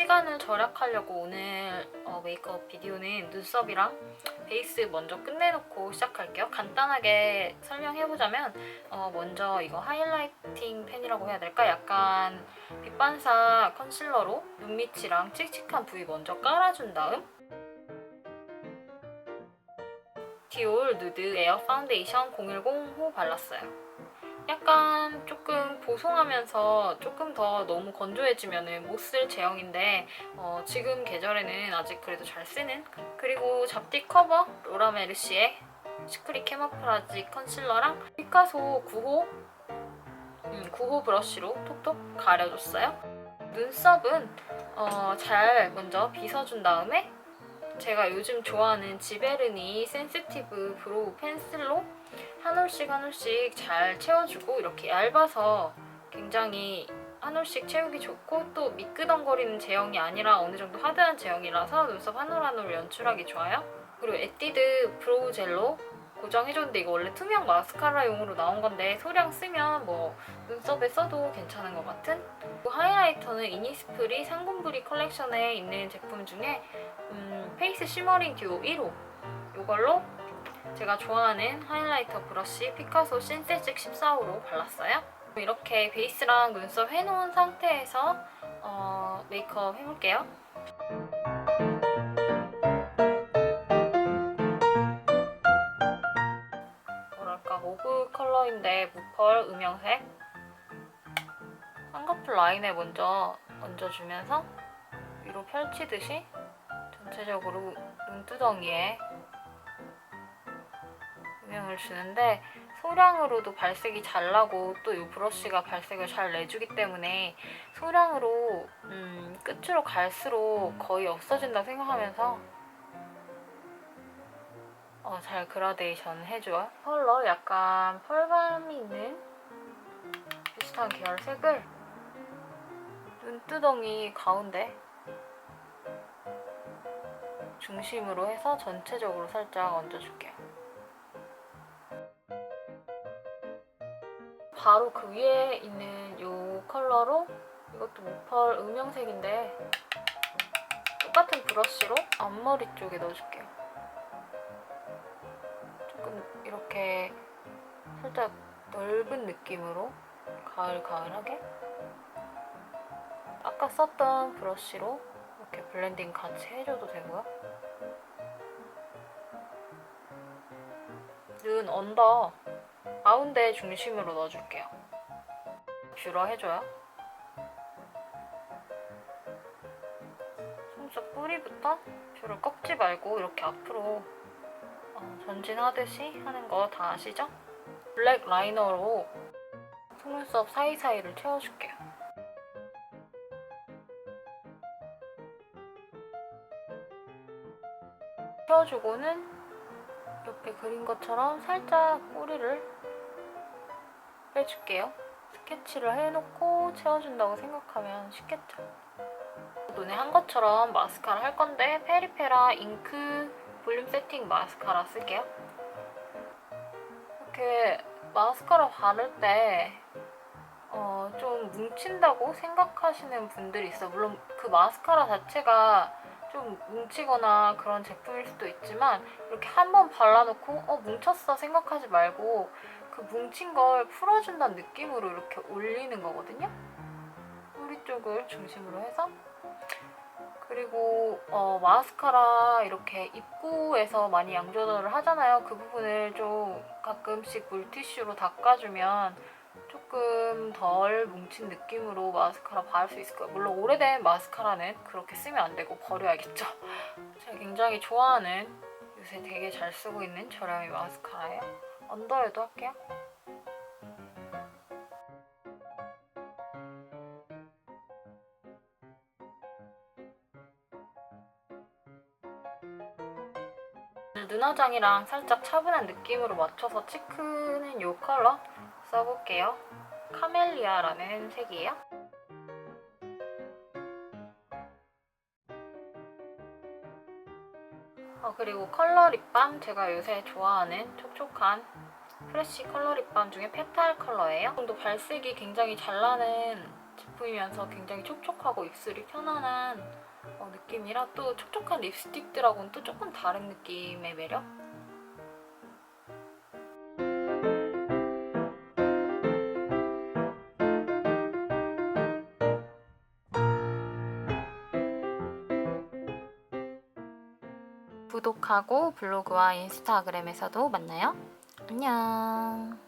시간을 절약하려고 오늘 메이크업 비디오는 눈썹이랑 베이스 먼저 끝내놓고 시작할게요. 간단하게 설명해보자면 먼저 이거 하이라이팅 펜이라고 해야 될까? 약간 빛반사 컨실러로 눈 밑이랑 칙칙한 부위 먼저 깔아준 다음 디올 누드 에어 파운데이션 010호 발랐어요. 약간 조금 보송하면서 조금 더 너무 건조해지면 못 쓸 제형인데 지금 계절에는 아직 그래도 잘 쓰는. 그리고 잡티 커버 로라 메르시의 시크릿 캐모플라지 컨실러랑 피카소 9호 브러쉬로 톡톡 가려줬어요. 눈썹은 잘 먼저 빗어준 다음에 제가 요즘 좋아하는 지베르니 센시티브 브로우 펜슬로 한 올씩 한 올씩 잘 채워주고, 이렇게 얇아서 굉장히 한 올씩 채우기 좋고 또 미끄덩거리는 제형이 아니라 어느 정도 하드한 제형이라서 눈썹 한 올 한 올 연출하기 좋아요. 그리고 에뛰드 브로우 젤로 고정해줬는데 이거 원래 투명 마스카라용으로 나온 건데 소량 쓰면 뭐 눈썹에 써도 괜찮은 것 같은. 그리고 하이라이터는 이니스프리 상금부리 컬렉션에 있는 제품 중에 페이스 쉬머링 듀오 1호 이걸로 제가 좋아하는 하이라이터 브러쉬 피카소 신세직 14호로 발랐어요. 이렇게 베이스랑 눈썹 해놓은 상태에서 메이크업 해볼게요. 뭐랄까 모브 컬러인데 무펄 음영색 쌍꺼풀 라인에 먼저 얹어주면서 위로 펼치듯이 전체적으로 눈두덩이에 음영을 주는데, 소량으로도 발색이 잘 나고 또 이 브러쉬가 발색을 잘 내주기 때문에 소량으로 끝으로 갈수록 거의 없어진다고 생각하면서 잘 그라데이션 해줘요. 컬러 약간 펄감이 있는 비슷한 계열 색을 눈두덩이 가운데 중심으로 해서 전체적으로 살짝 얹어줄게요. 바로 그 위에 있는 이 컬러로, 이것도 모펄 음영색인데 똑같은 브러쉬로 앞머리 쪽에 넣어줄게요. 조금 이렇게 살짝 넓은 느낌으로 가을가을하게 아까 썼던 브러쉬로 이렇게 블렌딩 같이 해줘도 되고요. 눈 언더 가운데 중심으로 넣어줄게요. 뷰러 해줘요. 속눈썹 뿌리부터 뷰를 꺾지 말고 이렇게 앞으로 전진하듯이 하는 거 다 아시죠? 블랙 라이너로 속눈썹 사이사이를 채워줄게요. 채워주고는 옆에 그린 것처럼 살짝 꼬리를 빼줄게요. 스케치를 해놓고 채워준다고 생각하면 쉽겠죠? 눈에 한 것처럼 마스카라 할 건데 페리페라 잉크 볼륨 세팅 마스카라 쓸게요. 이렇게 마스카라 바를 때 좀 뭉친다고 생각하시는 분들이 있어요. 물론 그 마스카라 자체가 좀 뭉치거나 그런 제품일 수도 있지만, 이렇게 한번 발라놓고 뭉쳤어 생각하지 말고 그 뭉친 걸 풀어준다는 느낌으로 이렇게 올리는 거거든요. 뿌리 쪽을 중심으로 해서. 그리고 마스카라 이렇게 입구에서 많이 양 조절을 하잖아요. 그 부분을 좀 가끔씩 물티슈로 닦아주면 조금 덜 뭉친 느낌으로 마스카라 바를 수 있을 거예요. 물론 오래된 마스카라는 그렇게 쓰면 안 되고 버려야겠죠. 제가 굉장히 좋아하는, 요새 되게 잘 쓰고 있는 저렴이 마스카라예요. 언더에도 할게요. 눈화장이랑 살짝 차분한 느낌으로 맞춰서 치크는 이 컬러 써볼게요. 카멜리아라는 색이에요. 그리고 컬러 립밤, 제가 요새 좋아하는 촉촉한 프레쉬 컬러 립밤 중에 페탈 컬러예요. 이 정도 발색이 굉장히 잘 나는 제품이면서 굉장히 촉촉하고 입술이 편안한 느낌이라 또 촉촉한 립스틱들하고는 또 조금 다른 느낌의 매력? 구독하고 블로그와 인스타그램에서도 만나요. 안녕.